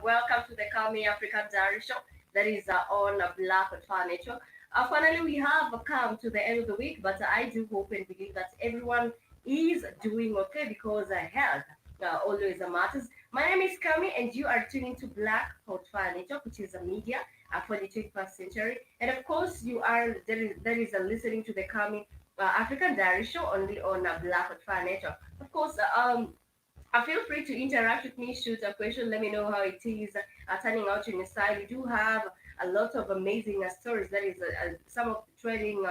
welcome to the Calming African Diary Show that is on Black Far Network. Finally, we have come to the end of the week, but I do hope and believe that everyone is doing okay because health always matters. My name is Kami, and you are tuning to Black Far Network, which is a media for the 21st century. And of course, you are there is a listening to the Calming African Diary Show only on Black Far Network. Of course, feel free to interact with me, shoot a question, let me know how it is turning out on your side. We do have a lot of amazing stories. That is some of the trading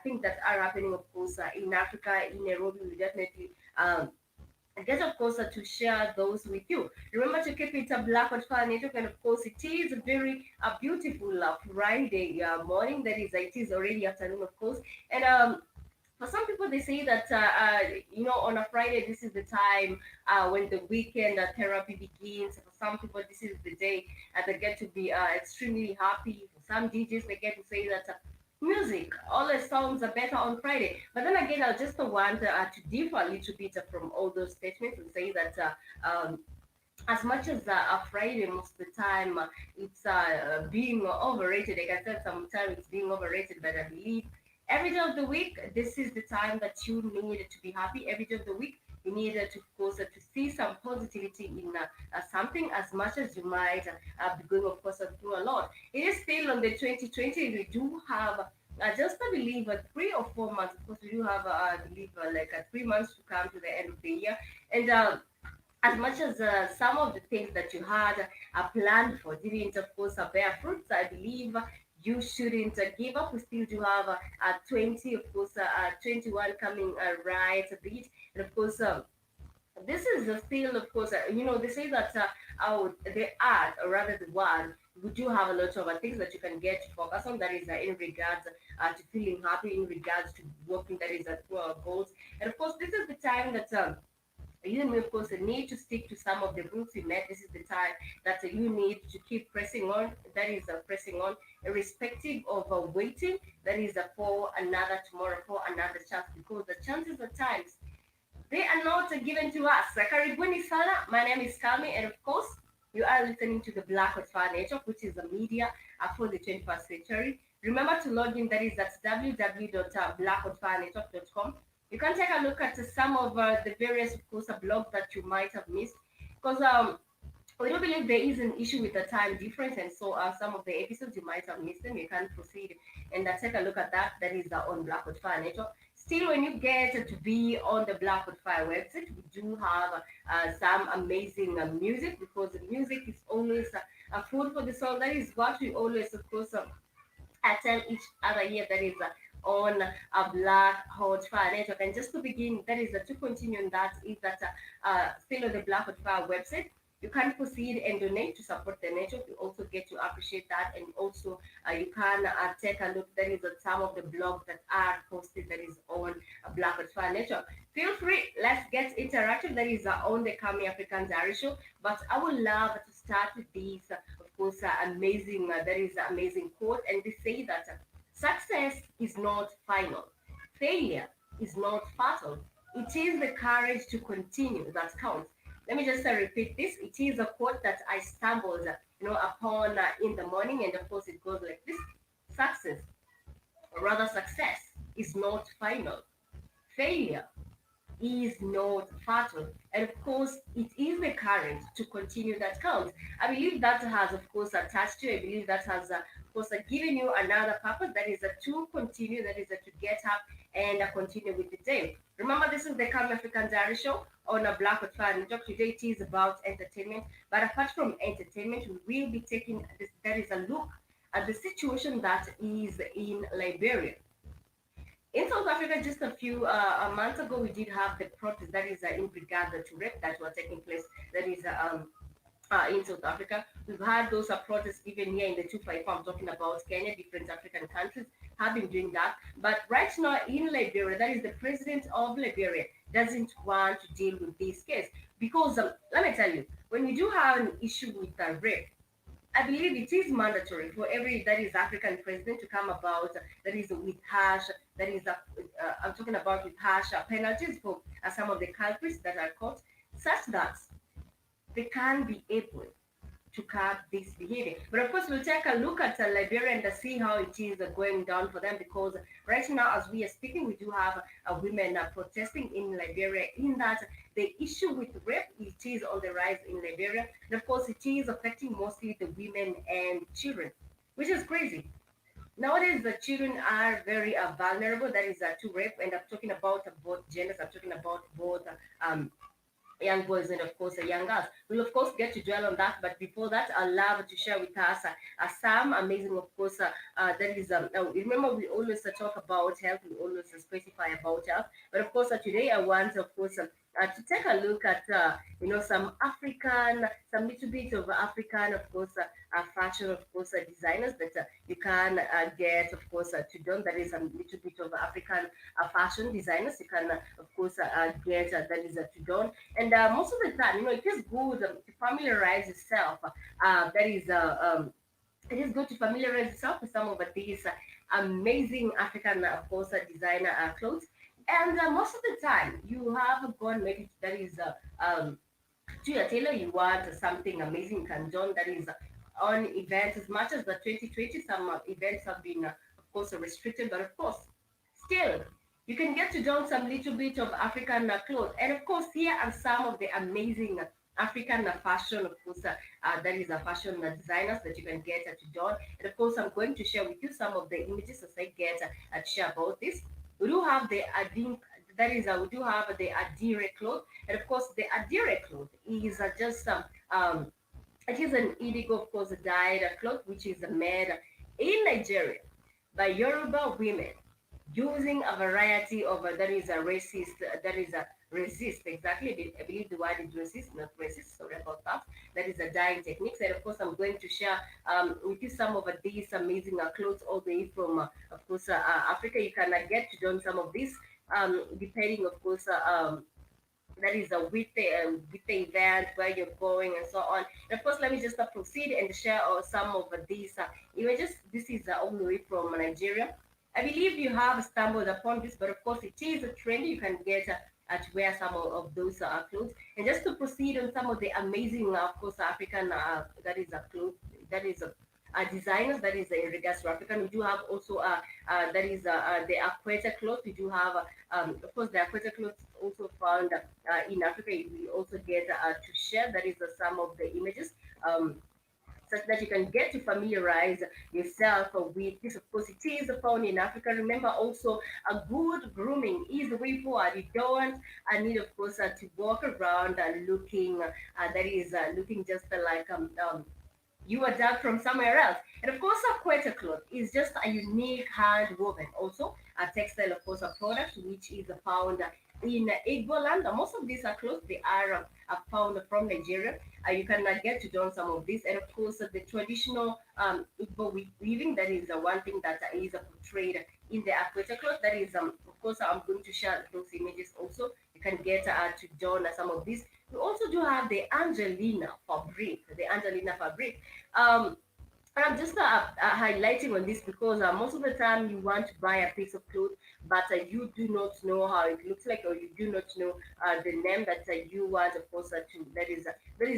things that are happening, of course, in Africa, in Nairobi. We definitely get, of course, to share those with you. Remember to keep it a Black Fire Network, and of course, it is a very beautiful Friday morning. That is, it is already afternoon, of course, and for some people they say that on a Friday this is the time when the weekend therapy begins. For some people this is the day they get to be extremely happy. For some DJs they get to say that music always sounds better on Friday. But then again, I just want to differ a little bit from all those statements and say that as much as a Friday, most of the time it's being overrated. Like I said, sometimes it's being overrated, but I believe every day of the week, this is the time that you need to be happy. Every day of the week, you need to, of course, to see some positivity in something as much as you might be going, of course, through a lot. It is still on the 2020. We do have just, I believe, 3 or 4 months. Of course, we do have, I believe, 3 months to come to the end of the year. And as much as some of the things that you had planned for didn't, of course, bear fruits, I believe you shouldn't give up. We still do have 20, of course, 21 coming right a bit. And of course, this is still, of course, they say that the art, or rather the one, we do have a lot of things that you can get to focus on. That is in regards to feeling happy, in regards to working, that is through our goals. And of course, this is the time that you may, of course, need to stick to some of the rules you met. This is the time that you need to keep pressing on. That is pressing on, irrespective of waiting. That is for another tomorrow, for another chance, because the chances at times they are not given to us. Karibuni sana. My name is Kami, and of course, you are listening to the Black Fire Network, which is a media for the 21st century. Remember to log in. That is at www.blackoutfirenetwork.com. You can take a look at some of the various, of course, blogs that you might have missed, because we don't believe there is an issue with the time difference, and so some of the episodes you might have missed them. You can proceed and take a look at that. That is on Blackwood Fire Network. Still, when you get to be on the Blackwood Fire website, we do have some amazing music, because the music is always food for the soul. That is what we always, of course, tell each other here. That is on a Black Hot Fire Network. And just to begin, that is to continue on that, is that still on the Black Hot Fire website, you can proceed and donate to support the network. You also get to appreciate that, and also you can take a look. That is some of the blogs that are posted. That is on Black Hot Fire Network. Feel free. Let's get interactive. That is on the Kami African Diary Show. But I would love to start with this, of course, amazing. There is amazing quote, and they say that success is not final. Failure is not fatal. It is the courage to continue that counts. Let me just repeat this. It is a quote that I stumbled, upon in the morning, and of course it goes like this: Success, or rather success, is not final. Failure is not fatal. And of course, it is the courage to continue that counts. I believe that has, of course, attached you. I believe that has, of course, given you another purpose. That is to continue. That is to get up and continue with the day. Remember, this is the Calm African Diary Show on a Black with Fire Network. Today it is about entertainment. But apart from entertainment, we will be taking this. That is a look at the situation that is in Liberia. In South Africa, just a few months ago, we did have the protest that is in regard to rape that were taking place. That is in South Africa. We've had those protests even here in the 254. I'm talking about Kenya, different African countries have been doing that. But right now in Liberia, that is the president of Liberia doesn't want to deal with this case, because let me tell you, when you do have an issue with rape, I believe it is mandatory for every that is African president to come about that is with harsh that is I'm talking about with harsh penalties for some of the culprits that are caught, such that they can be able to curb this behavior. But of course, we'll take a look at Liberia and see how it is going down for them, because right now, as we are speaking, we do have women protesting in Liberia, in that the issue with rape, it is on the rise in Liberia. And of course, it is affecting mostly the women and children, which is crazy. Nowadays, the children are very vulnerable. That is to rape, and I'm talking about both genders. I'm talking about both young boys and of course young girls. We'll of course get to dwell on that, but before that, I'd love to share with us some amazing, of course, that is. Remember, we always talk about health. We always specify about health, but of course, today I want, of course. To take a look at some African, some little bit of African, of course, fashion, of course, designers that you can get, of course, to done. That is a little bit of African fashion designers you can, of course, get that is to done. And most of the time, it is good to familiarize yourself. That is, it is good to familiarize yourself with some of these amazing African, of course, designer clothes. And most of the time, you have gone maybe that is to your tailor, you want something amazing, can done that is on events. As much as the 2020, some events have been, of course, restricted, but of course, still, you can get to don some little bit of African clothes. And of course, here are some of the amazing African fashion, of course, that is a fashion designers that you can get to don. And of course, I'm going to share with you some of the images as I get to share about this. We do have the Adin, that is, we do have the Adire cloth. And of course, the Adire cloth is just it is an indigo, of course, dyed cloth, which is made in Nigeria by Yoruba women using a variety of that is a racist, that is a resist, exactly. I believe the word is resist, not racist. Sorry about that. That is a dyeing techniques. And of course, I'm going to share with you some of these amazing clothes all the way from, of course, Africa. You can get to don some of these, depending, of course, that is with the event where you're going and so on. And of course, let me just proceed and share some of these images. This is all the way from Nigeria. I believe you have stumbled upon this, but of course, it is a trend. You can get to wear some of those clothes. And just to proceed on some of the amazing, of course, African that is a clothes, that is designers, that is in regards to African. We do have also that is the Aquator cloth. We do have, of course, the Aquator cloth also found in Africa. We also get to share, that is some of the images. Such that you can get to familiarize yourself with this. Of course, it is found in Africa. Remember also, a good grooming is the way forward. You don't need, of course, to walk around looking, that is looking just like you are dug from somewhere else. And of course, a quarter cloth is just a unique hand woven, also a textile, of course, a product which is found in Igbo land. Most of these are clothes, they are found from Nigeria. You can get to don some of this. And of course, the traditional Igbo weaving, that is one thing that is portrayed in the aquator cloth. That is, of course, I'm going to share those images also. You can get to don some of these. We also do have the Angelina fabric, Um, and I'm just highlighting on this because most of the time you want to buy a piece of cloth, but you do not know how it looks like, or you do not know the name that you want, of course, to that is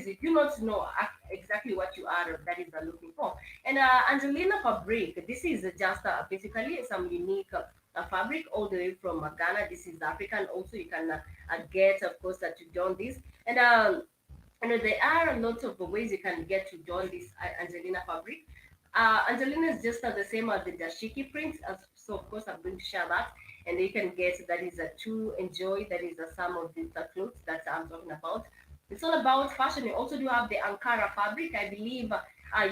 you do not know exactly what you are that is looking for. And Angelina fabric, this is just basically some unique. Fabric all the way from Ghana. This is African. Also, you can get, of course, to don this. And there are a lot of ways you can get to don this Angelina fabric. Angelina is just the same as the dashiki print. So of course I'm going to share that, and you can get that is to enjoy. That is some of the clothes that I'm talking about. It's all about fashion. You also do have the Ankara fabric. I believe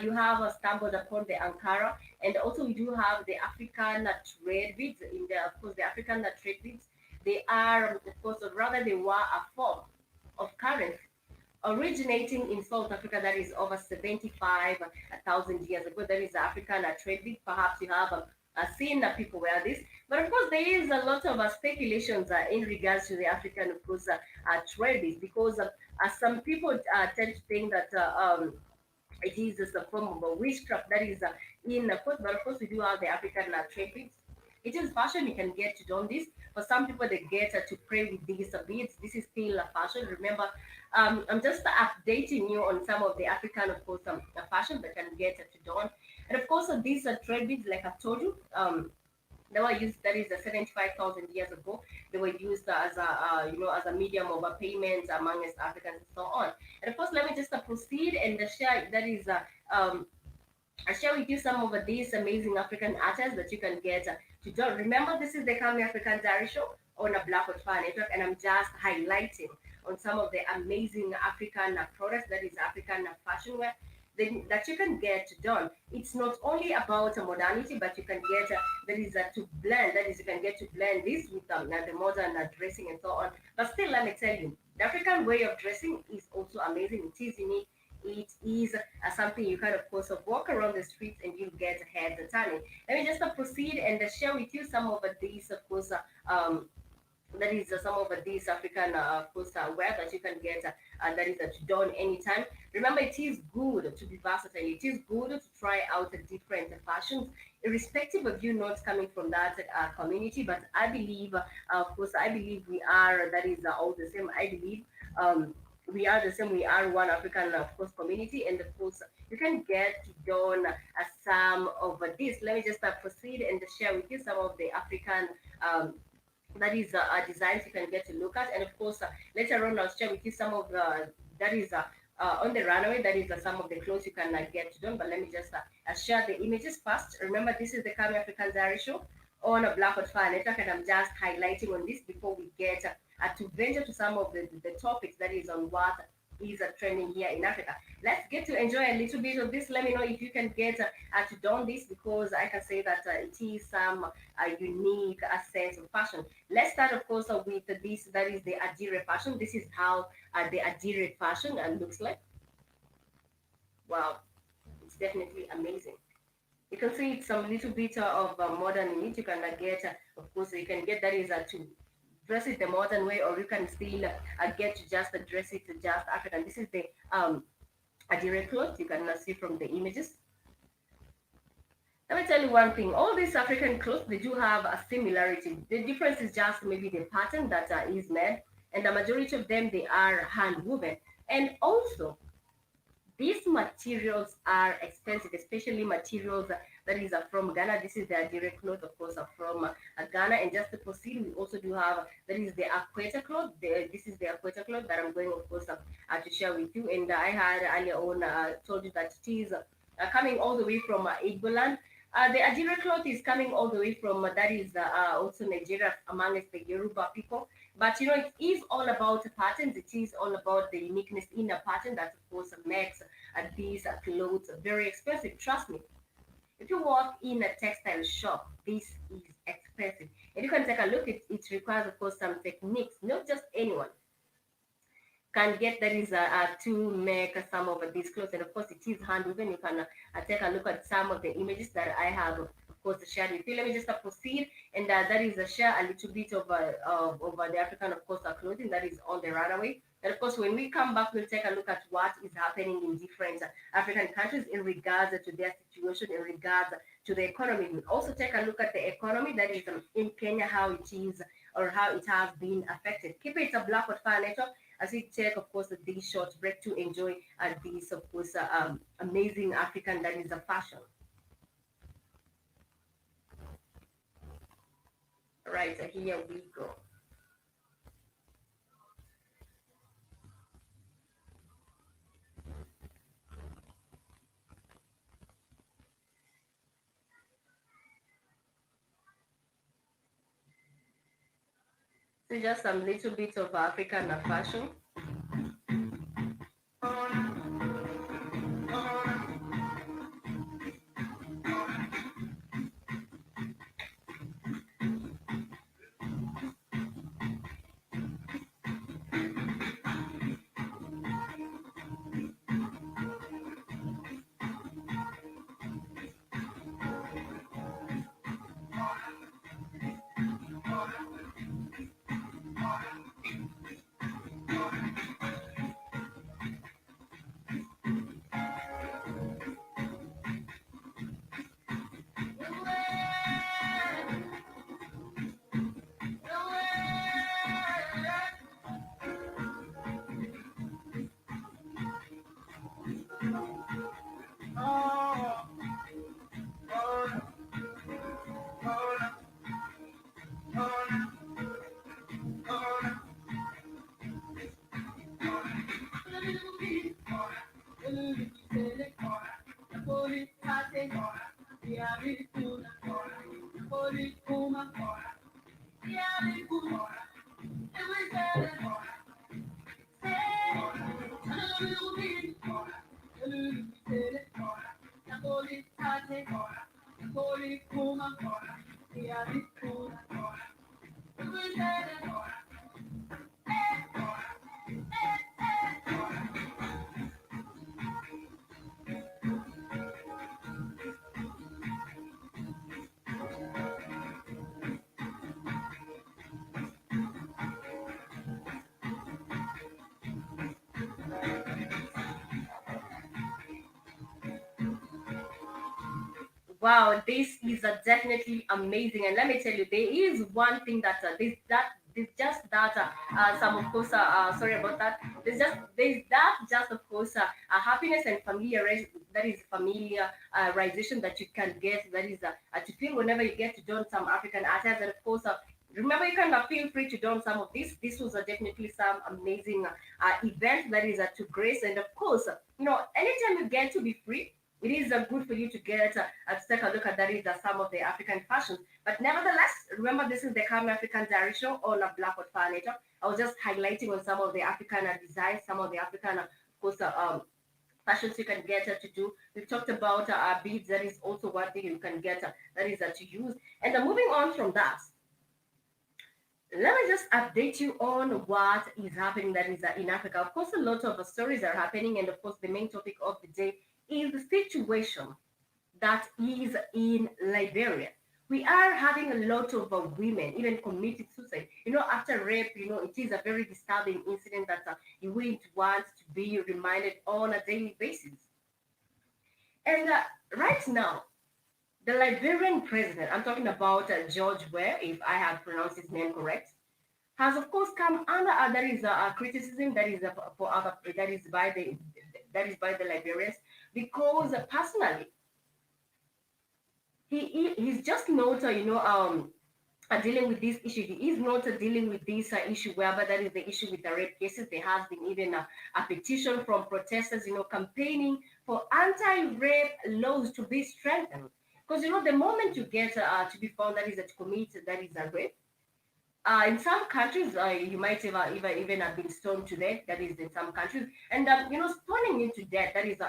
you have stumbled upon the Ankara, and also we do have the African trade beads. In the, of course, the African trade beads. They are, of course, rather they were a form of currency originating in South Africa, that is over 75,000 years ago. That is African trade bead. Perhaps you have seen people wear this. But of course, there is a lot of speculations in regards to the African, of course, trade beads, because some people tend to think that it is just a form of a witchcraft that is in, of course, but of course, we do have the African trade beads. It is fashion, you can get to don this. For some people, they get to pray with these beads. This is still a fashion. Remember, I'm just updating you on some of the African, of course, fashion that can get to dawn. And of course, these thread beads, like I've told you, they were used, that is 75,000 years ago. They were used as a as a medium of a payment amongst Africans and so on. And of course, let me just proceed and share, that is I share with you some of these amazing African artists that you can get to do. Remember, this is the Kami African Diary Show on a Black Hot Fire Network, and I'm just highlighting on some of the amazing African products, that is African fashion wear that you can get done. It's not only about modernity, but you can get that is to blend. That is, you can get to blend this with the modern dressing and so on. But still, let me tell you, the African way of dressing is also amazing. It is unique. It is something you can, of course, walk around the streets and you get head turning. Let me just proceed and share with you some of these, of course, that is some of these African, of course, wear that you can get that is done anytime. Remember, it is good to be versatile. It is good to try out different fashions, irrespective of you not coming from that community. But I believe, of course, I believe we are, that is all the same. I believe we are the same. We are one African, of course, community. And of course, you can get done some of this. Let me just proceed and share with you some of the African. That is designs you can get to look at, and of course later on I'll share with you some of the, that is on the runway, that is some of the clothes you can get to do. But let me just share the images first. Remember, this is the Kami African Diary Show on a Black Hot Fire Network, and I'm just highlighting on this before we get to venture to some of the topics that is on what is trending here in Africa. Let's get to enjoy a little bit of this. Let me know if you can get to don this, because I can say that it is some unique sense of fashion. Let's start, of course, with this. That is the Adire fashion. This is how the Adire fashion looks like. Wow, it's definitely amazing. You can see it's some little bit of modern in it. You can get, of course, you can get, that is to dress it the modern way, or you can still get to just dress it just African. This is the Adire cloth. You can see from the images. Let me tell you one thing. All these African clothes, they do have a similarity. The difference is just maybe the pattern that is made, and the majority of them, they are hand woven. And also, these materials are expensive, especially materials that is from Ghana. This is the direct cloth, of course, from Ghana. And just to proceed, we also do have, that is the Aquator cloth. This is the Aquator cloth that I'm going, of course, to share with you. And I had earlier on told you that it is coming all the way from Igboland. The Adire cloth is coming all the way from, that is also Nigeria, amongst the Yoruba people. But it is all about patterns. It is all about the uniqueness in a pattern that, of course, makes these clothes very expensive. Trust me. If you walk in a textile shop, this is expensive. And you can take a look. It requires, of course, some techniques. Not just anyone can get, that is to make some of these clothes. And of course, it is hand woven. You can take a look at some of the images that I have, of course, shared with you. Let me just proceed, and that is share a little bit of the African, of course, clothing that is on the runaway. And of course, when we come back, we'll take a look at what is happening in different African countries in regards to their situation, in regards to the economy. We'll also take a look at the economy that is in Kenya, how it is, or how it has been affected. Keep it a Black Hot Fire Network as we take, of course, this short break to enjoy this, of course, amazing African, that is a fashion. Right, here we go. So just some little bit of African fashion. Wow, this is definitely amazing. And let me tell you, there is one thing that there's just that some of course sorry about that. There's that just of course happiness and that is familiarization that you can get, that is to feel whenever you get to don some African attires. And of course remember, you can feel free to don some of this. This was definitely some amazing event that is to grace. And of course anytime you get to be free, it is good for you to get to take a look at that is some of the African fashions. But nevertheless, remember this is the Calm African Diary Show on a Black Furniture. I was just highlighting on some of the African designs, some of the African, of course, fashions you can get to do. We've talked about beads. That is also one thing you can get that is to use. And moving on from that, let me just update you on what is happening that is in Africa. Of course, a lot of stories are happening, and of course, the main topic of the day is the situation that is in Liberia. We are having a lot of women even committed suicide. After rape, it is a very disturbing incident that you wouldn't want to be reminded on a daily basis. And right now, the Liberian president, I'm talking about George Weah, if I have pronounced his name correct, has of course come under there is a criticism that is for other that is by the Liberians, because personally he's just not dealing with this issue. He is not dealing with this issue whereby that is the issue with the rape cases. There has been even a petition from protesters, campaigning for anti-rape laws to be strengthened. Because the moment you get to be found that is to commit that is a rape, in some countries, you might even have been stoned to death. That is in some countries, and stoning you to death. That is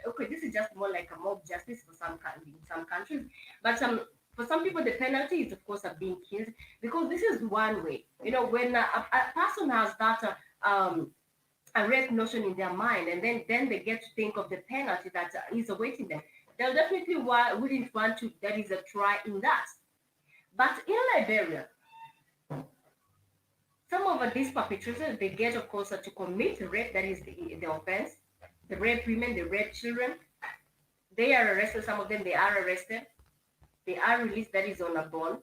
okay. This is just more like a mob justice for in some countries, but for some people the penalty is of course being killed, because this is one way. When a person has that a rape notion in their mind, and then they get to think of the penalty that is awaiting them. They'll definitely wouldn't want to that is a try in that. But in Liberia, some of these perpetrators, they get, of course, to commit rape, that is the offense. The rape women, the rape children, they are arrested. Some of them, they are arrested. They are released, that is on a bond.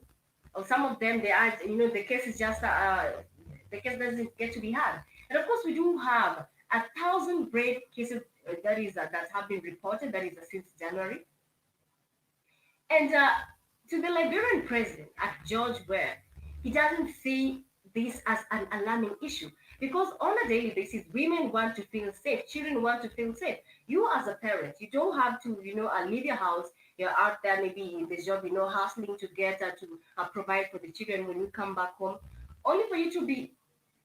Or some of them, they are, the case is just, the case doesn't get to be had. And of course, we do have 1,000 rape cases that have been reported, that is since January. And to the Liberian president, at George Weah, he doesn't see this as an alarming issue, because on a daily basis women want to feel safe, children want to feel safe. You as a parent, you don't have to leave your house. You're out there maybe in the job, hustling to get to provide for the children. When you come back home, only for you to be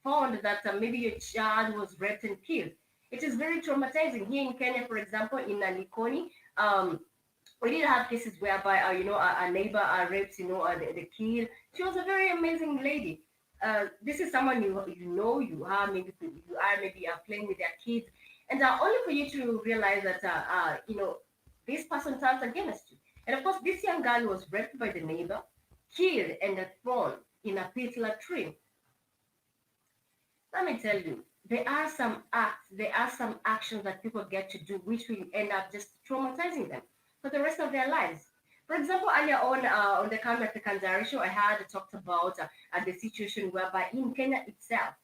found that maybe your child was raped and killed. It is very traumatizing. Here in Kenya, for example, in Likoni, we did have cases whereby a neighbor raped the kid. She was a very amazing lady. This is someone you are maybe playing with their kids, and only for you to realize that this person turns against you. And of course, this young girl was raped by the neighbor, killed, and thrown in a pit latrine. Let me tell you, there are some acts, there are some actions that people get to do which will end up just traumatizing them for the rest of their lives. For example, earlier on the Calm African Diary Show, I had talked about the situation whereby in Kenya itself,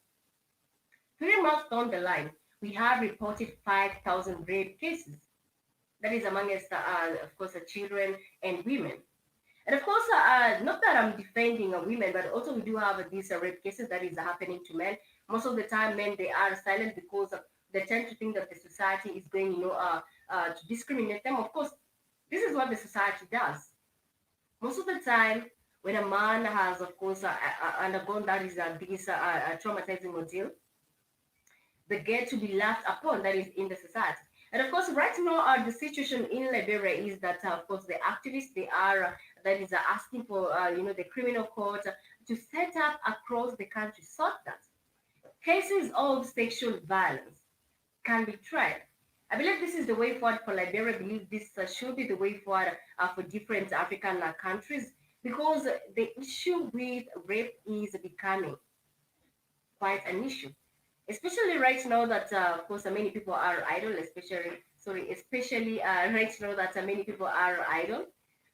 3 months down the line, we have reported 5,000 rape cases. That is amongst, of course, children and women. And of course, not that I'm defending women, but also we do have these rape cases that is happening to men. Most of the time, men, they are silent because they tend to think that the society is going, to discriminate them. Of course, this is what the society does. Most of the time, when a man has, of course, undergone that is this traumatizing ordeal, they get to be laughed upon, that is in the society. And of course, right now, the situation in Liberia is that, of course, the activists, they are, that is asking for, the criminal court to set up across the country so that cases of sexual violence can be tried. I believe this is the way forward for Liberia. I believe this should be the way forward for different African countries, because the issue with rape is becoming quite an issue, especially right now that, of course, many people are idle, especially right now that many people are idle.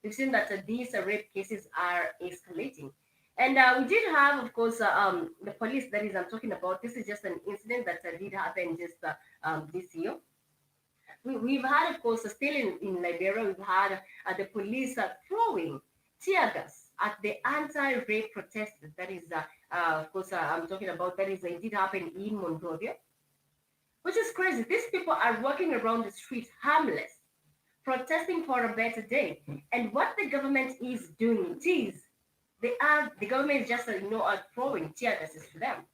We've seen that these rape cases are escalating. And we did have, of course, the police, that is, I'm talking about. This is just an incident that did happen just this year. We've had, of course, still in Liberia, we've had the police throwing tear gas at the anti-rape protesters. That is, of course, I'm talking about, that is, it did happen in Monrovia, which is crazy. These people are walking around the streets harmless, protesting for a better day. And what the government is doing, the government is just, throwing tear gases to them.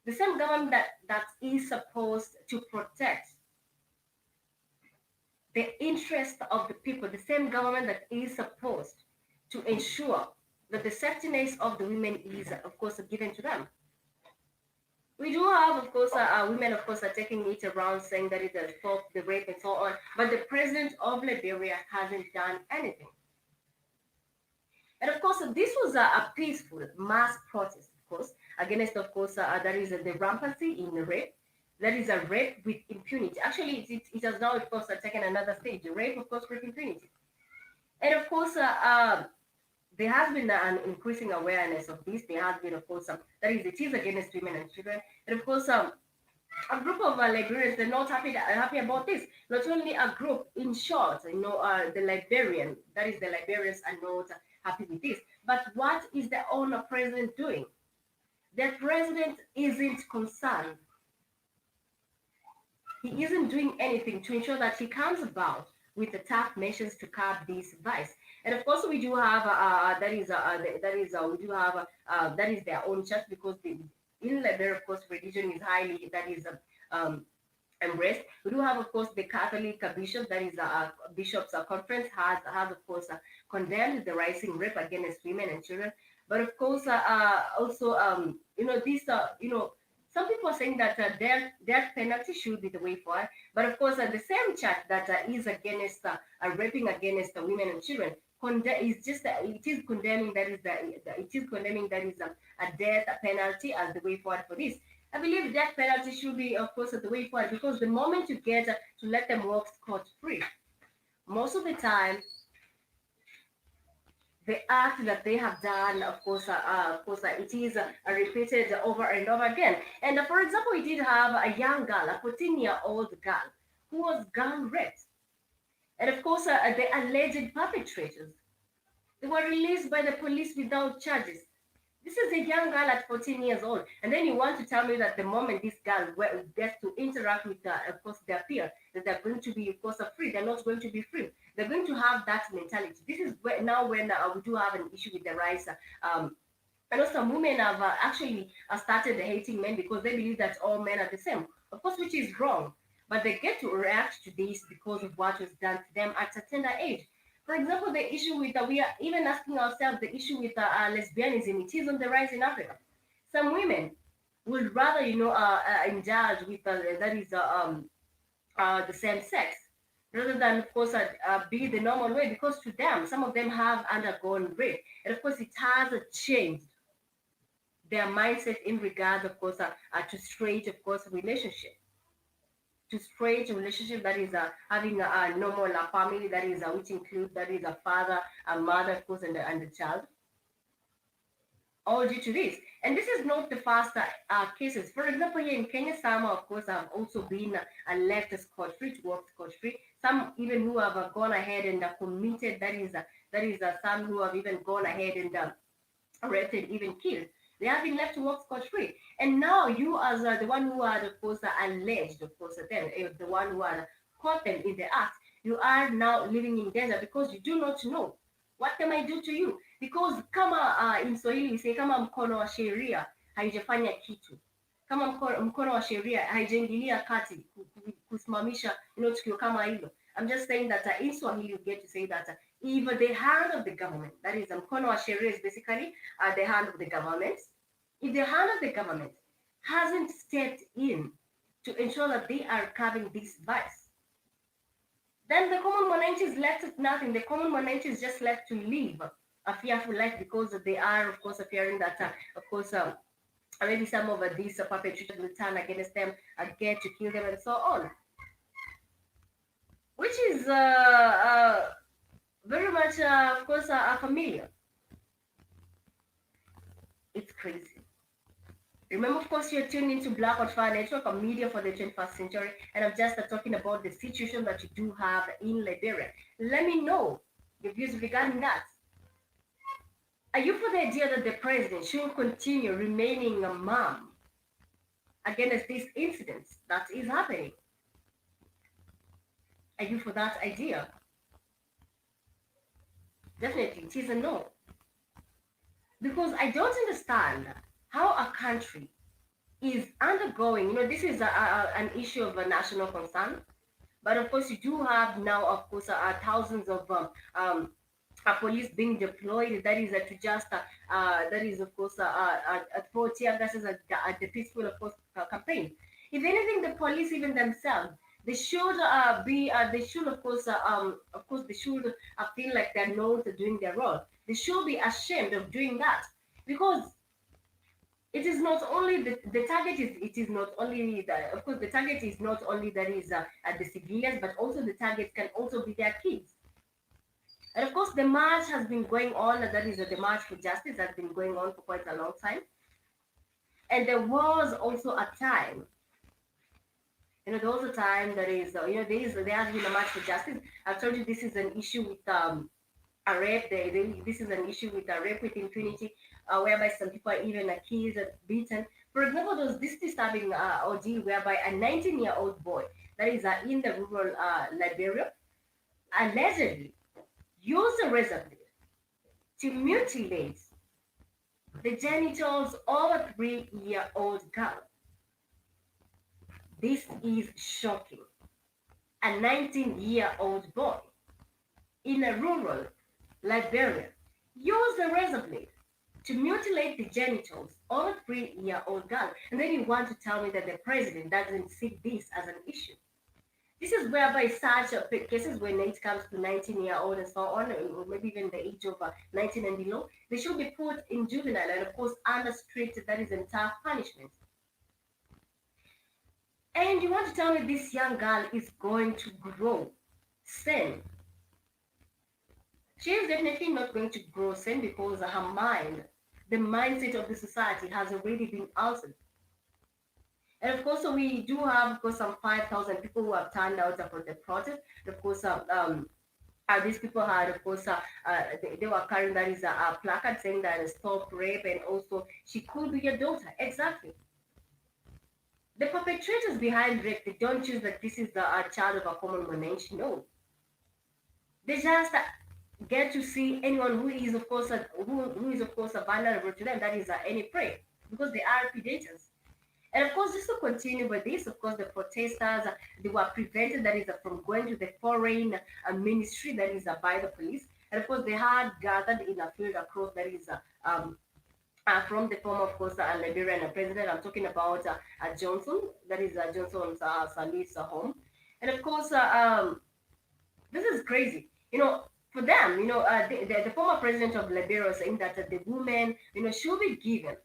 The same government that is supposed to protect the interest of the people, the same government that is supposed to ensure that the safety net of the women is, of course, given to them. We do have, of course, women, of course, are taking it around saying that it has stopped the rape and so on, but the president of Liberia hasn't done anything. And of course, this was a peaceful mass protest, of course, against, of course, that is the rampancy in rape. That is a rape with impunity. Actually, it has now, of course, taken another stage. Rape, of course, with impunity. And of course, there has been an increasing awareness of this. There has been, of course, that is, it is against women and children. And of course, a group of Liberians, they're not happy about this. Not only a group, in short, the Liberian, that is, the Liberians are not happy with this. But what is the owner president doing? The president isn't concerned. He isn't doing anything to ensure that he comes about with the tough measures to curb this vice. And of course, we do have that is their own church, because in Liberia, of course, religion is highly, that is embraced. We do have, of course, the Catholic bishop, that is bishops conference has of course condemned the rising rape against women and children. But of course, also some people are saying that death penalty should be the way forward. But of course, the same church that is against raping against women and children it is condemning that is a death penalty as the way forward for this. I believe death penalty should be, of course, the way forward, because the moment you get to let them walk scot free, most of the time the act that they have done, of course, it is repeated over and over again. And for example, we did have a young girl, a 14-year-old girl, who was gang raped. And of course, the alleged perpetrators, they were released by the police without charges. This is a young girl at 14 years old. And then you want to tell me that the moment this girl gets to interact with, of course, their peer, that they're going to be, of course, free. They're not going to be free. They're going to have that mentality. This is now when we do have an issue with the rise. I know some women have actually started hating men because they believe that all men are the same. Of course, which is wrong. But they get to react to this because of what was done to them at a tender age. For example, the issue with, we are even asking ourselves the issue with lesbianism. It is on the rise in Africa. Some women would rather, indulge with that is the same sex, rather than, of course, be the normal way, because to them, some of them have undergone rape. And of course, it has changed their mindset in regard, of course, to straight, of course, relationship. To straight relationship, that is having a normal family, that is which includes, that is a father, a mother, of course, and the child. All due to this. And this is not the first cases. For example, here in Kenya, some, of course, have also been left scot-free, to work scot-free. Some even who have gone ahead and committed, that is some who have even gone ahead and arrested, even killed. They have been left to work scot-free. And now you, as the one who had, of course, alleged, of course, them, the one who had caught them in the act, you are now living in danger because you do not know what they might do to you. Because kama in Swahili we say kama mkono wa sheria haijafanya kitu, kama mkono wa sheria haijaingilia kati kusimamisha tukio kama hilo. I'm just saying that in Swahili you get to say that if the hand of the government, that is mkono wa sheria is basically the hand of the government, if the hand of the government hasn't stepped in to ensure that they are curbing this vice, then the common mwananchi is left with nothing. The common mwananchi is just left to live a fearful life because they are, of course, fearing that, of course, maybe some of these perpetrators will turn against them, get to kill them, and so on. Which is very much, of course, familiar. It's crazy. Remember, of course, you're tuned into Black Hot Fire Network, a media for the 21st century, and I'm just talking about the situation that you do have in Liberia. Let me know your views regarding that. Are you for the idea that the president should continue remaining a mum against these incidents that is happening? Are you for that idea? Definitely, it is a no. Because I don't understand how a country is undergoing, this is an issue of a national concern, but of course you do have now, of course, thousands of police being deployed. That is to just that is of course throw tear gases at the peaceful, of course, campaign. If anything, the police even themselves, they should they should of course they should feel like they're not doing their role. They should be ashamed of doing that, because it is not only the target is, it is not only the, of course the target is not only that is the civilians, but also the target can also be their kids. And of course the march has been going on, that is the March for Justice has been going on for quite a long time. And there was also a time, there was a time that is, there has been a March for Justice. I've told you this is an issue with a rape. This is an issue with a rape with impunity, whereby some people are even accused and beaten. For example, there was this disturbing ordeal whereby a 19-year-old boy that is in the rural Liberia allegedly used a razor blade to mutilate the genitals of a 3-year-old girl. This is shocking. A 19-year-old boy in a rural Liberia used a razor blade to mutilate the genitals of a 3-year-old girl. And then you want to tell me that the president doesn't see this as an issue. This is whereby such cases, when it comes to 19-year-old and so on, or maybe even the age of 19 and below, they should be put in juvenile and, of course, under strict, that is, tough punishment. And you want to tell me this young girl is going to grow sane? She is definitely not going to grow sane, because her mind, the mindset of the society, has already been altered. And of course, so we do have, of course, some 5,000 people who have turned out for the protest. And of course, these people had, of course, they were carrying, that is a placard saying that stop rape, and also she could be your daughter. Exactly. The perpetrators behind rape, they don't choose that this is the child of a common mwananchi. No. They just get to see anyone who is, of course, who is, of course, vulnerable to them. That is any prey, because they are predators. And of course, just to continue with this, of course, the protesters, they were prevented, that is, from going to the foreign ministry, that is, by the police. And of course, they had gathered in a field across, that is, from the former, of course, Liberian president. I'm talking about Johnson, that is Johnson's Salih's home. And of course, this is crazy. For them, the former president of Liberia was saying that the women, should be given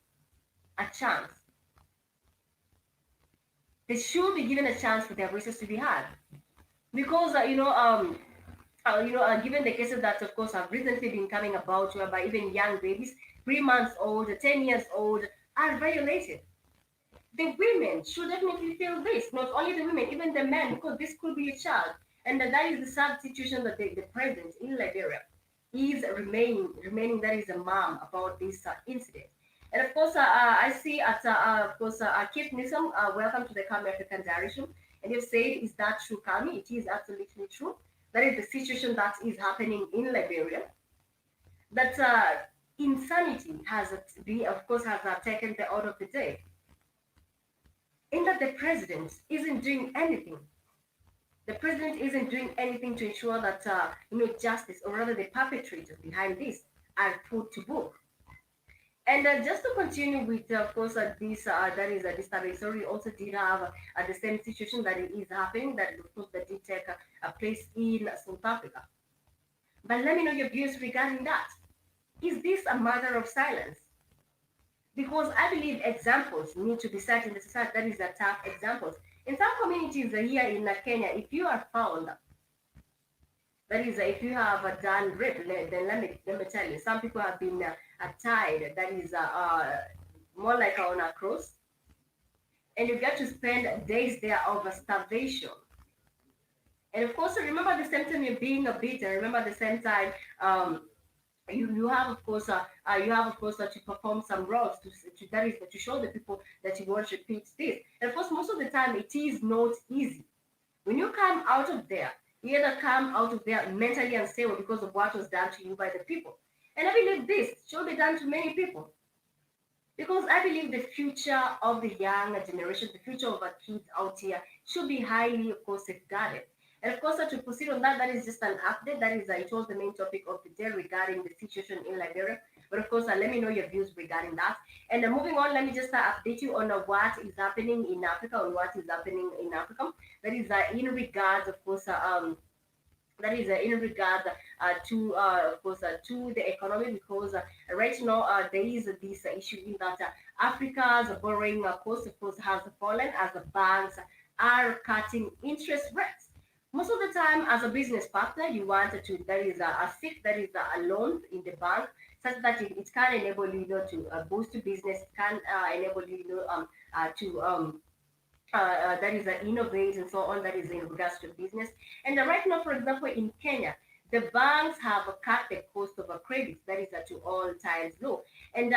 a chance. They should be given a chance for their voices to be heard, because given the cases that, of course, have recently been coming about, whereby even young babies, 3 months old, 10 years old, are violated. The women should definitely feel this. Not only the women, even the men, because this could be a child, and that is the sad situation that the president in Liberia is remaining. That is a mom about this incident. And of course, I see of course, Keith Newsom, welcome to the Calm African Diary Show. And you said, is that true, Kami? It is absolutely true. That is the situation that is happening in Liberia. That insanity has, of course, has taken the order of the day. In that the president isn't doing anything. The president isn't doing anything to ensure that justice, or rather the perpetrators behind this, are put to book. And just to continue with, of course, this that is a disturbing story. We also did have the same situation that it is happening. That of course that did take a place in South Africa. But let me know your views regarding that. Is this a matter of silence? Because I believe examples need to be set in the society. That is a tough examples. In some communities here in Kenya, if you are found, that is, if you have done rape, then let me tell you, some people have been tied. That is more like on a cross, and you get to spend days there of starvation. And of course, remember the same time you're being beaten. Remember the same time you have of course to perform some roles to that is to show the people that you want to repeat this. And of course, most of the time it is not easy. When you come out of there, you either come out of there mentally unstable because of what was done to you by the people. And I believe this should be done to many people. Because I believe the future of the young generation, the future of our kids out here should be highly, of course, safeguarded. And of course, to proceed on that, that is just an update. That is, it was the main topic of the day regarding the situation in Liberia. But of course, let me know your views regarding that. And moving on, let me just update you on what is happening in Africa, on what is happening in Africa. That is in regards, of course, that is in regard to of course to the economy, because right now there is this issue in that Africa's borrowing cost of course has fallen as the banks are cutting interest rates. Most of the time, as a business partner, you want to there is a seek that is a loan in the bank, such that it can enable you, to boost business, can enable you, to that is innovate and so on, that is in regards to business. And right now, for example, in Kenya, the banks have cut the cost of a credit, that is to all times low. And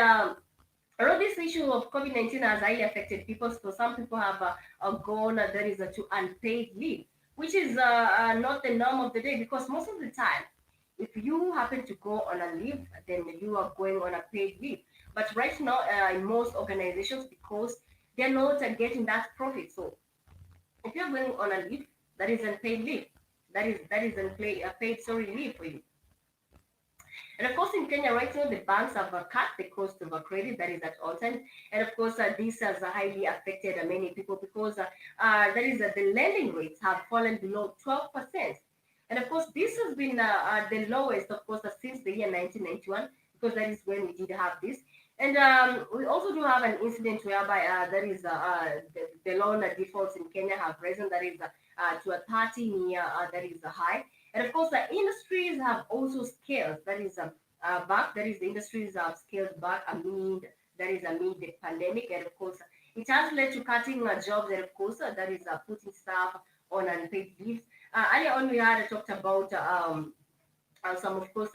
although this issue of COVID-19 has highly affected people, so some people have gone, that is to unpaid leave, which is not the norm of the day, because most of the time, if you happen to go on a leave, then you are going on a paid leave. But right now, in most organizations, because they're not getting that profit. So if you're going on a leave, that is unpaid leave. That is a paid leave for you. And of course, in Kenya right now, the banks have cut the cost of a credit, that is at all times. And of course, this has highly affected many people, because the lending rates have fallen below 12%. And of course, this has been the lowest, of course, since the year 1991, because that is when we did have this. And we also do have an incident whereby the loan defaults in Kenya have risen, that is to a 30-year that is high. And of course, the industries have also scaled, that is back, that is the industries have scaled back amid the pandemic. And of course, it has led to cutting jobs, and of course, that is putting staff on unpaid leaves. Earlier on, we had talked about some, of course,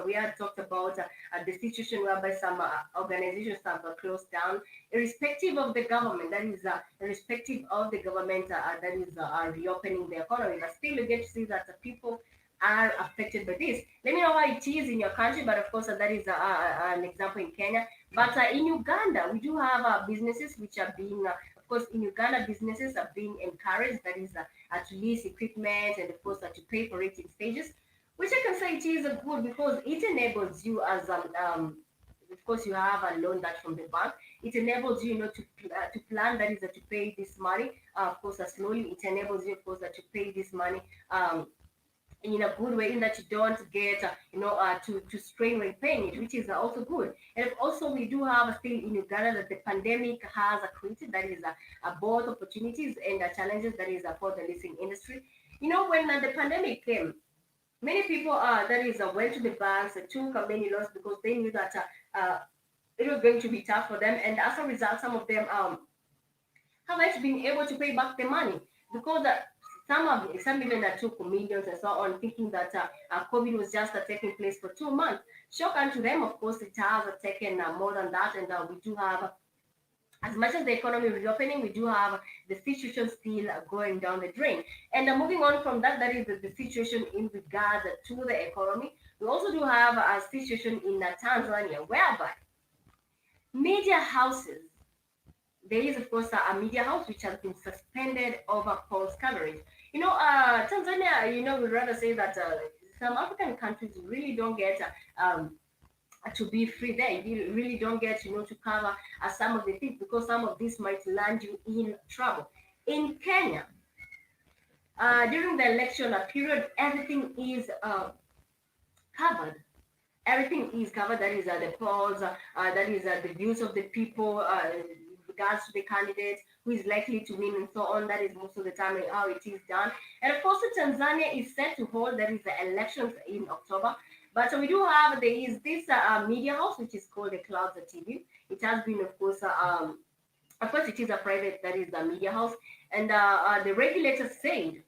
we had talked about the situation whereby some organizations have closed down, irrespective of the government. That is, irrespective of the government that is reopening the economy. But still, you get to see that the people are affected by this. Let me know how it is in your country, but of course, that is an example in Kenya. But in Uganda, we do have businesses which are being, of course, in Uganda, businesses are being encouraged, that is, to lease equipment, and of course, to pay for it in stages, which I can say it is good, because it enables you as of course you have a loan that from the bank. It enables you, to plan, that is to pay this money, of course slowly. It enables you, of course, to pay this money in a good way, in that you don't get to strain when paying it, which is also good. And also, we do have still in Uganda that the pandemic has created, that is both opportunities and challenges, that is for the leasing industry. When the pandemic came, many people that is went to the banks and took many loans, because they knew that it was going to be tough for them. And as a result, some of them haven't been able to pay back the money, because some even took millions and so on, thinking that COVID was just taking place for 2 months. Shock unto them, of course, it has taken more than that. And we do have as much as the economy reopening, we do have the situation still going down the drain. And moving on from that, that is the situation in regard to the economy. We also do have a situation in Tanzania whereby media houses, there is, of course, a media house which has been suspended over false coverage. Tanzania, we rather say that some African countries really don't get to be free there. You really don't get, to cover some of the things because some of this might land you in trouble. In Kenya, during the election period, everything is covered. Everything is covered. That is the polls, that is the views of the people in regards to the candidate who is likely to win and so on. That is most of the time how it is done. And of course, Tanzania is set to hold, that is the elections in October. But we do have, there is this media house which is called the Clouds TV. It has been, of course, it is a private, that is the media house. And the regulators said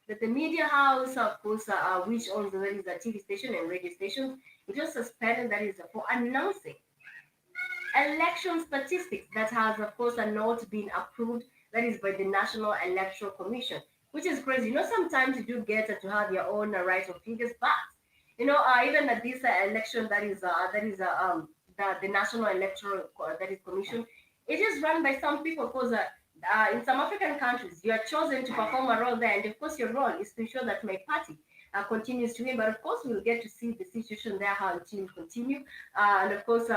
that the media house, of course, which owns that is a TV station and radio stations, it was suspended, that is for announcing election statistics that has, of course, not been approved, that is by the National Electoral Commission, which is crazy. Sometimes you do get to have your own right of figures, but even at this election, the National Electoral that is Commission, it is run by some people because in some African countries, you are chosen to perform a role there, and of course, your role is to ensure that my party continues to win. But of course, we'll get to see the situation there how it will continue, and of course.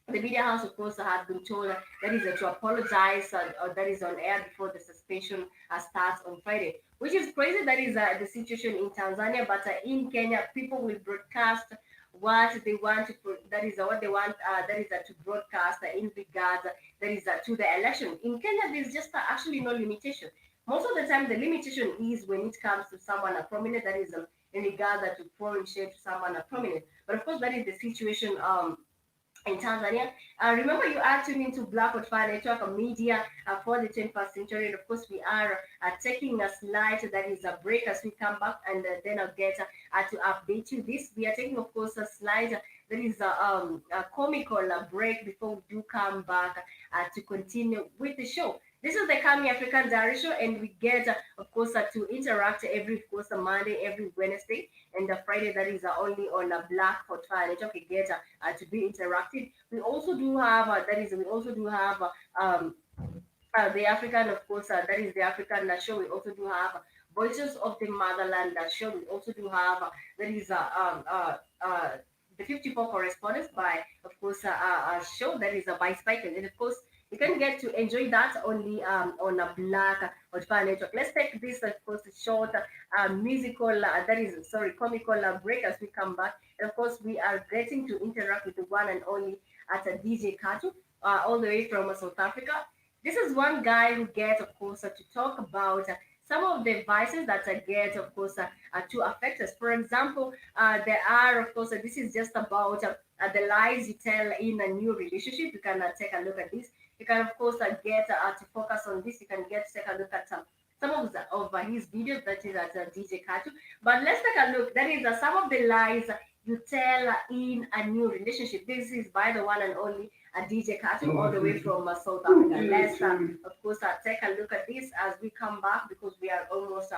The media house, of course, has been told that is to apologize, or that is on air before the suspension starts on Friday, which is crazy. That is the situation in Tanzania, but in Kenya, people will broadcast what they want to. That is what they want. That is to broadcast in regards. That is to the election. In Kenya, there's just actually no limitation. Most of the time, the limitation is when it comes to someone prominent. That is in regards to pouring shade to someone prominent. But of course, that is the situation. In Tanzania. Remember, you are tuning into Black Fire Network Media for the 21st century. And of course, we are taking a slide that is a break as we come back, and then I'll get to update you. This we are taking, of course, a slide that is a comical break before we do come back to continue with the show. This is the Kami African Diary Show, and we get, of course, to interact every, of course, a Monday, every Wednesday, and the Friday that is only on a Black Hot Fire Network. We get to be interactive. We also do have we also do have the African, of course, that is the African show. We also do have Voices of the Motherland show. We also do have that is the 54 correspondence by, of course, a show that is by Spike, and of course you can get to enjoy that only on a Black or Fire Network. Let's take this, of course, short musical, that is, sorry, comical break as we come back. And of course, we are getting to interact with the one and only at a DJ Katu, all the way from South Africa. This is one guy who gets, of course, to talk about some of the vices that get, of course, to affect us. For example, there are, of course, this is just about the lies you tell in a new relationship. You can take a look at this. You can, of course, get to focus on this. You can get to take a look at some of his videos that is at DJ Katu. But let's take a look. That is some of the lies you tell in a new relationship. This is by the one and only DJ Katu, all the way from South Africa. Let's, of course, take a look at this as we come back because we are almost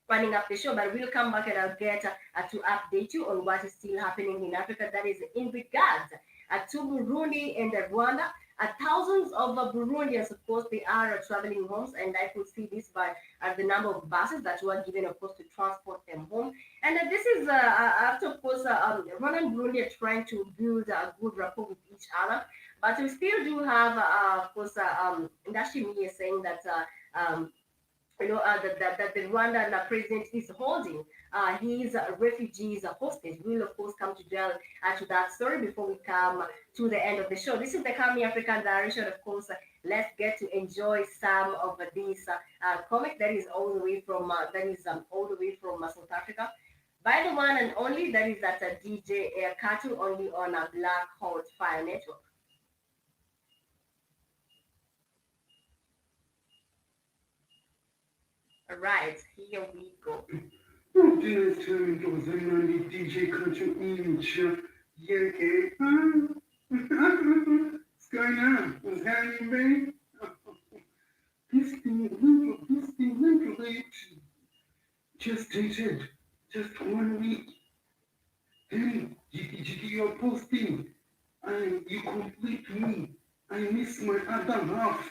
running up the show. But we'll come back and I'll get to update you on what is still happening in Africa. That is in regards to Burundi and Rwanda. Thousands of Burundians, of course, they are traveling homes, and I could see this by the number of buses that were given, of course, to transport them home. And this is after, of course, Rwanda and Burundi are trying to build a good rapport with each other. But we still do have, of course, industry media saying that that the Rwandan president is holding his refugees hostage. We'll, of course, come to dwell to that story before we come to the end of the show. This is the Kami African Direction. Of course, let's get to enjoy some of this comic that is all the way from South Africa. By the one and only, that is at DJ Katu, only on a Black Hot Fire Network. All right, here we go. DJ Country Inch, yeah, going on? What's happening, baby? This thing went late. Just dated. Just 1 week. Hey, you're posting. You complete me. I miss my other half.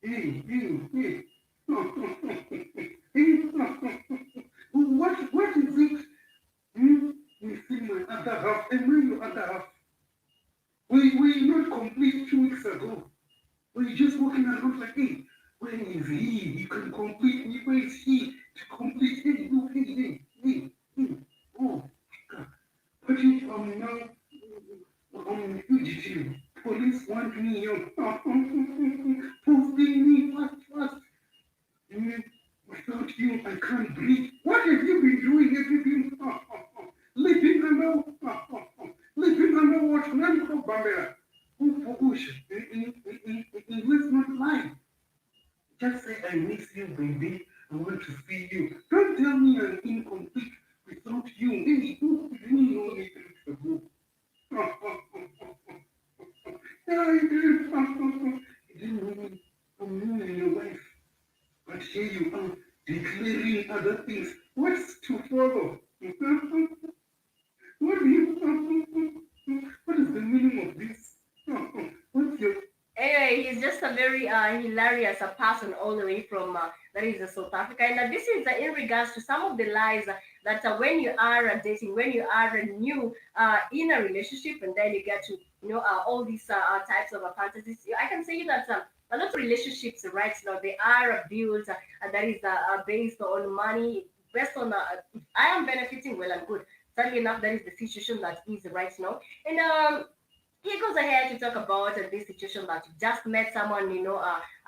Hey. Hey, what is it? Hmm? You see my other half. And where your other half? We not complete 2 weeks ago. We're just walking around like, hey, where is he? You can complete me. Where is he? To complete hey, you, hey. Oh, God. But if I'm now fugitive, police want me here. Posting me fast. Mm, without you, I can't breathe. What have you been doing? Have you been living under living under what? Nani Bambera? Let's not lie. Just say I miss you, baby. I want to see you. Don't tell me I'm incomplete without you. Hey, you didn't know me 3 weeks ago. You didn't know me. I'm you and your wife. But here you are, declaring other things. What's to follow? What do you what is the meaning of this? What's your Anyway, he's just a very hilarious person all the way from that is South Africa, and this is in regards to some of the lies that when you are dating, when you are new in a relationship, and then you get to all these types of fantasies. I can say that a lot of relationships right now they are built that is based on money, based on if I am benefiting, well and good. Sadly enough, that is the situation that is right now, and he goes ahead to talk about this situation that you just met someone,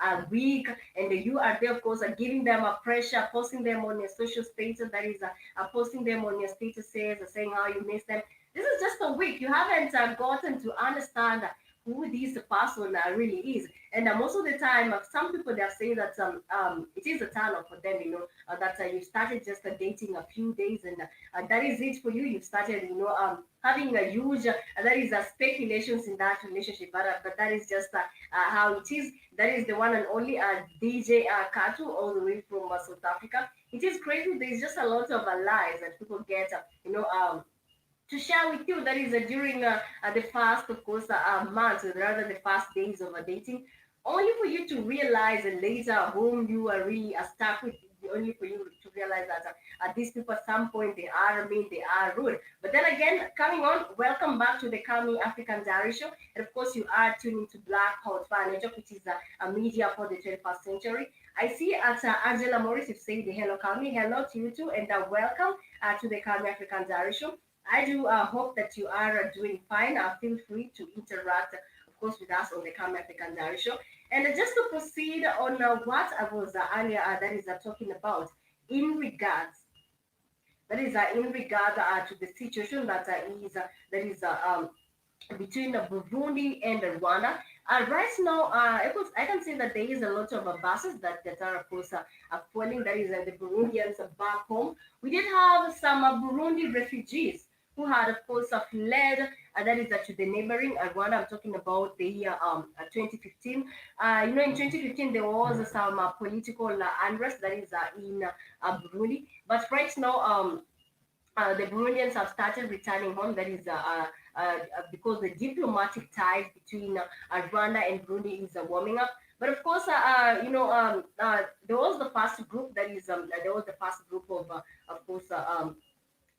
a week, and you are there, of course, giving them a pressure, posting them on your social status, that is, posting them on your statuses, saying how you miss them. This is just a week. You haven't gotten to understand who this person really is. And most of the time, some people they are saying that it is a turn off for them, that you started just dating a few days, and that is it for you. You started, having a huge that is speculations in that relationship, but that is just how it is. That is the one and only DJ Katu, all the way from South Africa. It is crazy. There's just a lot of lies that people get, to share with you. That is during the first, of course, months, or rather the first days of dating, only for you to realize later whom you are really stuck with. Only for you to realize that these people at some point they are mean, they are rude. But then again, coming on, welcome back to the Coming African Diary Show. And of course, you are tuning to Black Hot Fan Network, which is a media for the 21st century. I see at Angela Morris, you've said hello, Kami. Hello to you too, and welcome to the Coming African Diary Show. I do hope that you are doing fine. Feel free to interact, of course, with us on the Come African Diary Show. And just to proceed on what I was earlier, that is talking about in regards, that is in regard to the situation that is between Burundi and Rwanda. Right now, I can say that there is a lot of buses that are, of course, falling. That is the Burundians back home. We did have some Burundi refugees who had, of course, fled. That is to the neighboring Rwanda. I'm talking about the year 2015. In 2015, there was some political unrest that is in Burundi. But right now, the Burundians have started returning home. That is because the diplomatic ties between Rwanda and Burundi is warming up. But of course, there was the first group. That is, there was the first group of course,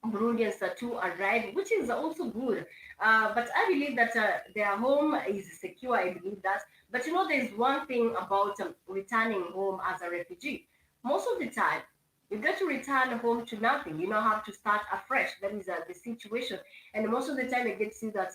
Burundians to arrive, which is also good. But I believe that their home is secure. I believe that. But there's one thing about returning home as a refugee. Most of the time, you get to return home to nothing. You now have to start afresh. That is the situation. And most of the time, you get to see that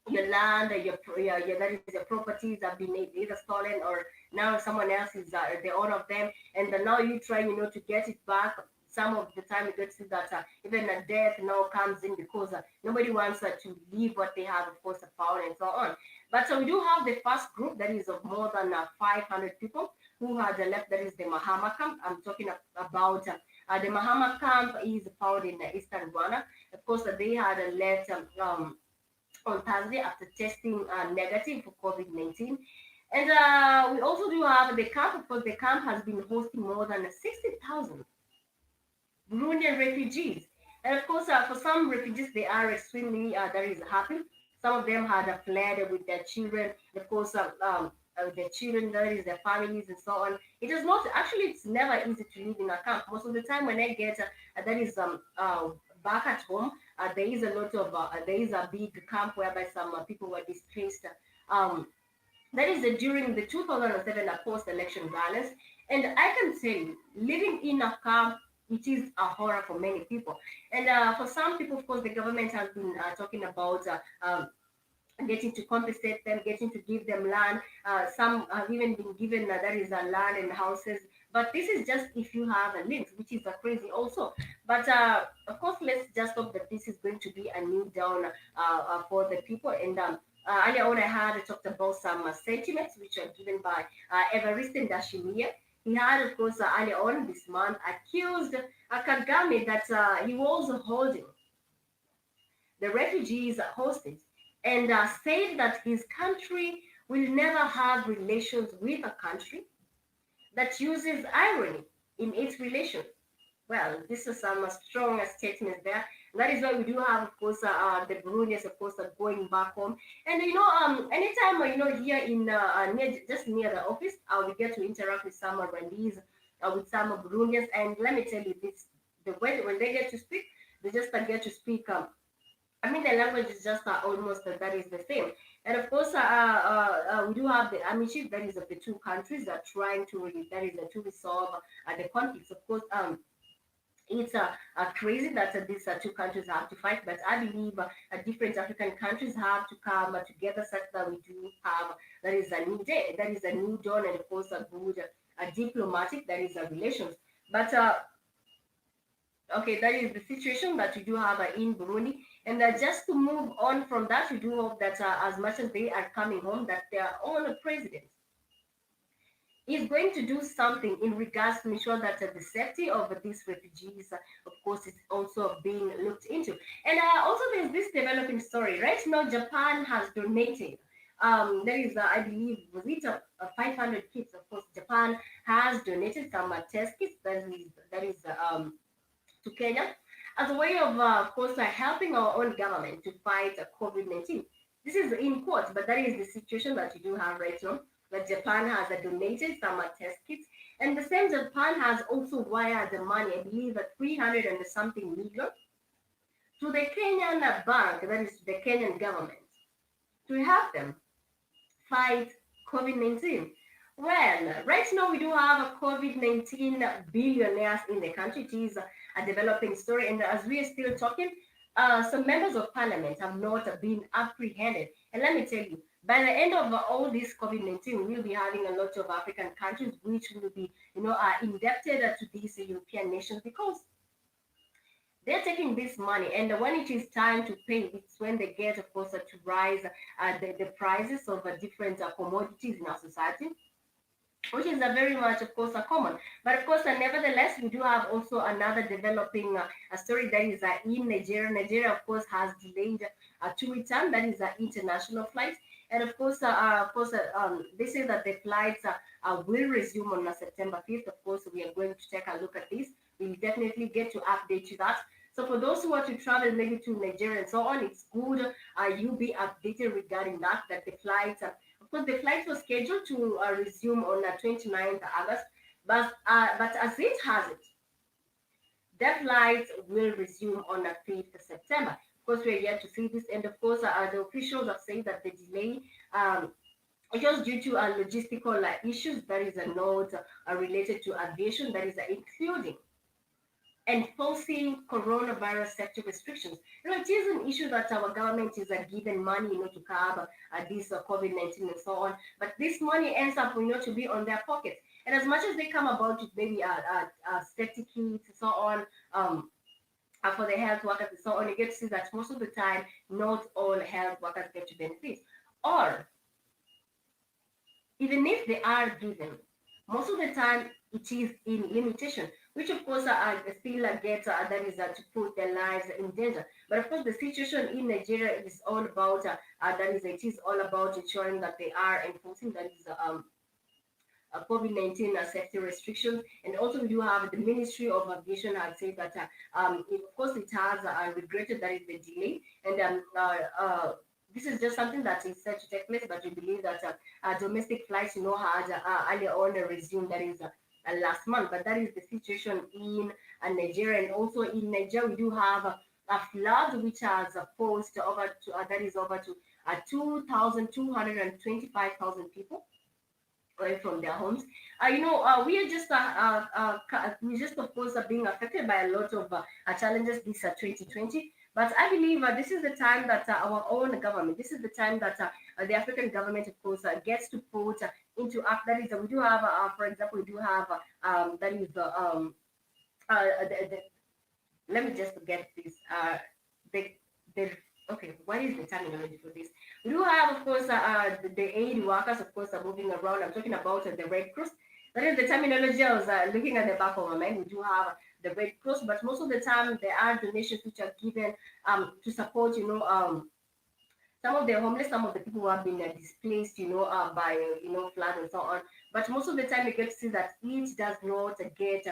your land, that is your properties have been either stolen, or now someone else is the owner of them, and then now you try, to get it back. Some of the time you get to see that even a death now comes in because nobody wants to leave what they have, of course, found and so on. But we do have the first group that is of more than 500 people who had left. That is the Mahama camp. I'm talking about the Mahama camp is found in eastern Rwanda. Of course, they had left. on Thursday after testing negative for COVID-19. And we also do have the camp. Of course, the camp has been hosting more than 60,000 Burundian refugees. And of course, for some refugees, they are extremely that is happy. Some of them had fled with their children. Of course, their children, that is their families, and so on. It is not actually. It's never easy to live in a camp. Most of the time, when I get that is back at home, there is a lot of there is a big camp whereby some people were displaced. That is during the 2007 post-election violence. And I can tell you, living in a camp, it is a horror for many people. And for some people, of course, the government has been talking about getting to compensate them, getting to give them land. Some have even been given that is land and houses. But this is just if you have a link, which is crazy also. But of course, let's just hope that this is going to be a new down for the people. And earlier on, I had talked about some sentiments which are given by Evariste Ndashimie. He had, of course, earlier on this month accused Kagame that he was holding the refugees hostage and said that his country will never have relations with a country that uses irony in its relations. Well, this is some strong statements there. That is why we do have, of course, the Burundians, of course, going back home. And anytime here in just near the office, we get to interact with some Rwandese, with some Burundians, and let me tell you this: the way when they get to speak, they just get to speak. I mean, the language is just almost that is the same. And of course, we do have the army chief that is of the two countries that are trying to that is to resolve the conflicts. Of course, it's crazy that these two countries have to fight, but I believe different African countries have to come together such that we do have that is a new day, that is a new dawn, and of course a good diplomatic that is a relations. But okay, that is the situation that we do have in Burundi. And just to move on from that, we do hope that as much as they are coming home, that their own president is going to do something in regards to ensure that the safety of these refugees, of course, is also being looked into. And also, there's this developing story. Right now, Japan has donated. There is, I believe, was it 500 kits? Of course, Japan has donated some test kits. That is to Kenya as a way of course, helping our own government to fight COVID-19. This is in quotes, but that is the situation that we do have right now. That Japan has donated some test kits, and the same Japan has also wired the money, I believe, at 300 and something million to the Kenyan bank, that is the Kenyan government, to help them fight COVID-19. Well, right now we do have a COVID-19 billionaires in the country. It is a developing story, and as we are still talking, some members of parliament have not been apprehended. And let me tell you, by the end of all this COVID-19, we'll be having a lot of African countries which will be, indebted to these European nations because they're taking this money, and when it is time to pay, it's when they get, of course, to rise the prices of different commodities in our society, which is a very much, of course, a common. But of course, nevertheless, we do have also another developing a story that is in Nigeria. Nigeria, of course, has delayed to return. That is an international flight, and they say that the flights will resume on September 5th. Of course, we are going to take a look at this. We'll definitely get to update you that. So for those who want to travel maybe to Nigeria and so on, it's good you be updated regarding that the flights. Of course, the flight was scheduled to resume on 29th August, but as it has it, the flight will resume on 5th September. Of course, we're yet to see this, and of course, the officials have said that the delay is just due to logistical issues that is not related to aviation, that is including enforcing coronavirus sector restrictions. It is an issue that our government is given money, to curb this COVID-19 and so on. But this money ends up, to be on their pockets. And as much as they come about with maybe safety kits and so on, for the health workers and so on, you get to see that most of the time, not all health workers get to benefit. Or even if they are given, most of the time it is in limitation. which of course still get that is to put their lives in danger. But of course, the situation in Nigeria is all about that is it is all about ensuring that they are enforcing that is COVID-19 safety restrictions. And also we do have the Ministry of Aviation has said that, of course, it has regretted that is the delay. And this is just something that is set to take place, but we believe that domestic flights, had earlier on resumed, that is last month. But that is the situation in Nigeria. And also in Nigeria, we do have a flood which has forced over to, that is over to 2,225,000 people away from their homes. We are just we just of course are being affected by a lot of challenges this 2020. But I believe this is the time that our own government, this is the time that the African government, of course, gets to put into act. That is, we do have, for example, we do have that is the, let me just get this. The the okay, what is the terminology for this? We do have, of course, the aid workers, of course, are moving around. I'm talking about the Red Cross. That is the terminology I was looking at the back of my mind. We do have the Red Cross, but most of the time there are donations which are given to support, some of the homeless, some of the people who have been displaced, by flood and so on. But most of the time, we get to see that each does not get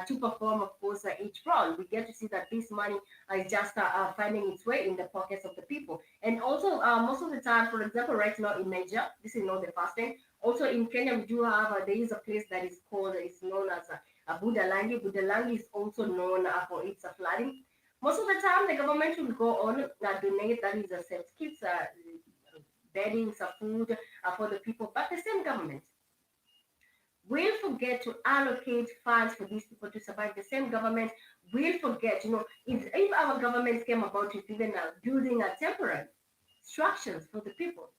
to perform, of course, each role. We get to see that this money is just finding its way in the pockets of the people. And also, most of the time, for example, right now in Niger, this is not the first thing. Also in Kenya, we do have there is a place that is called, is known as Budalangi. Budalangi is also known for its flooding. Most of the time, the government will go on donate, that is, self kits, beddings, food for the people. But the same government will forget to allocate funds for these people to survive. The same government will forget, if our government came about with even building a temporary structures for the people,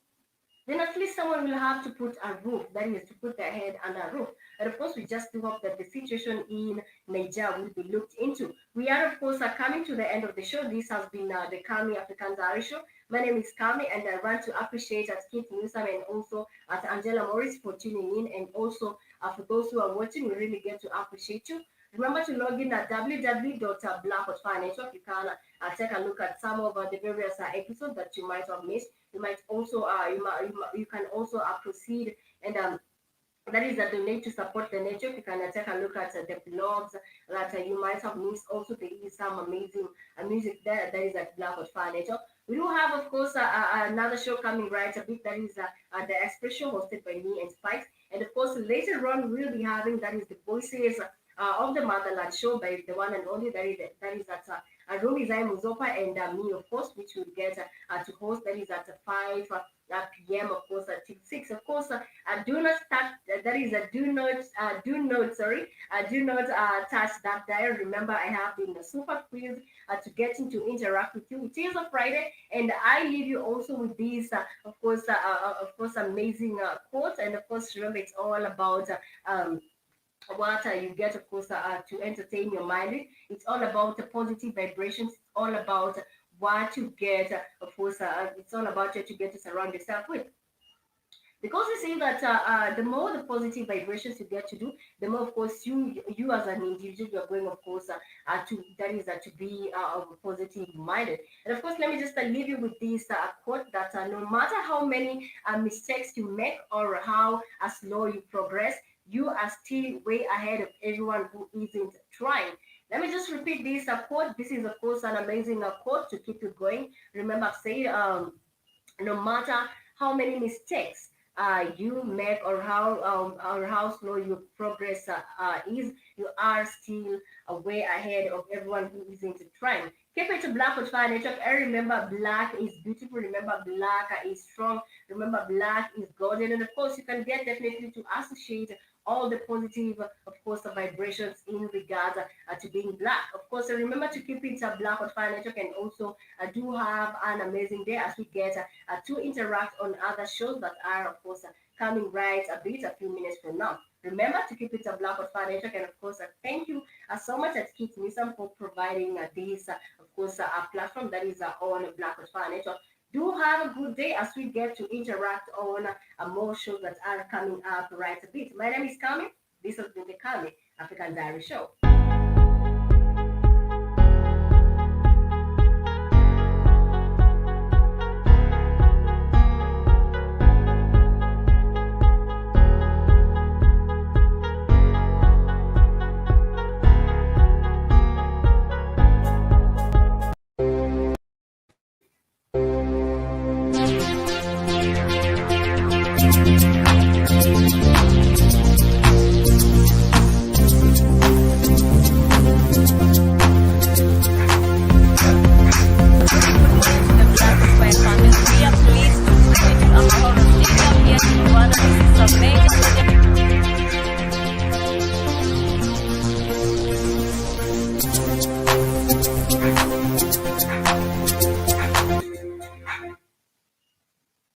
then at least someone will have to put a roof, that is, to put their head under a roof. And of course, we just do hope that the situation in Niger will be looked into. We are, of course, coming to the end of the show. This has been the Kami African Diary Show. My name is Kami, and I want to appreciate at Kate Newsom and also at Angela Morris for tuning in. And also for those who are watching, we really get to appreciate you. Remember to log in at www.black.fi.network. You can take a look at some of the various episodes that you might have missed. You might also you can also proceed and that is a donate to support the network. You can take a look at the blogs that you might have missed. Also, there is some amazing music there that is at Black.fi Network. We do have, of course, another show coming right a bit. That is the Expression, hosted by me and Spike. And of course, later on we'll be having that is the Voices of the Motherland show by the one and only that is at Rumi Zai Muzopa and me, of course, which will get to host. That is at 5 p.m. Of course, till 6. Of course, do not start. That is do not touch that dial. Remember, I have been super pleased to getting to interact with you. It is a Friday, and I leave you also with these, of course, amazing quotes. And of course, remember, it's all about. What you get, of course, to entertain your mind. It's all about the positive vibrations. It's all about what you get, of course. It's all about what you get to surround yourself with. Because you see that the more the positive vibrations you get to do, the more, of course, you as an individual, you're going, of course, to that is to be positive minded. And of course, let me just leave you with this quote that no matter how many mistakes you make or how slow you progress, you are still way ahead of everyone who isn't trying. Let me just repeat this quote. This is, of course, an amazing quote to keep you going. Remember, say, no matter how many mistakes you make or how slow your progress is, you are still way ahead of everyone who isn't trying. Keep it to Black with Fire Network. And remember, Black is beautiful. Remember, Black is strong. Remember, Black is golden. And of course, you can get definitely to associate all the positive, of course, vibrations in regards to being Black. Of course, remember to keep it Black with Fire Network, and also do have an amazing day as we get to interact on other shows that are, of course, coming right a few minutes from now. Remember to keep it Black with Fire Network, and of course, thank you so much at Kit Nisam for providing this, of course, platform that is on Black with Fire Network. Do have a good day as we get to interact on more shows that are coming up right a bit. My name is Kami. This has been the Kami African Diary Show.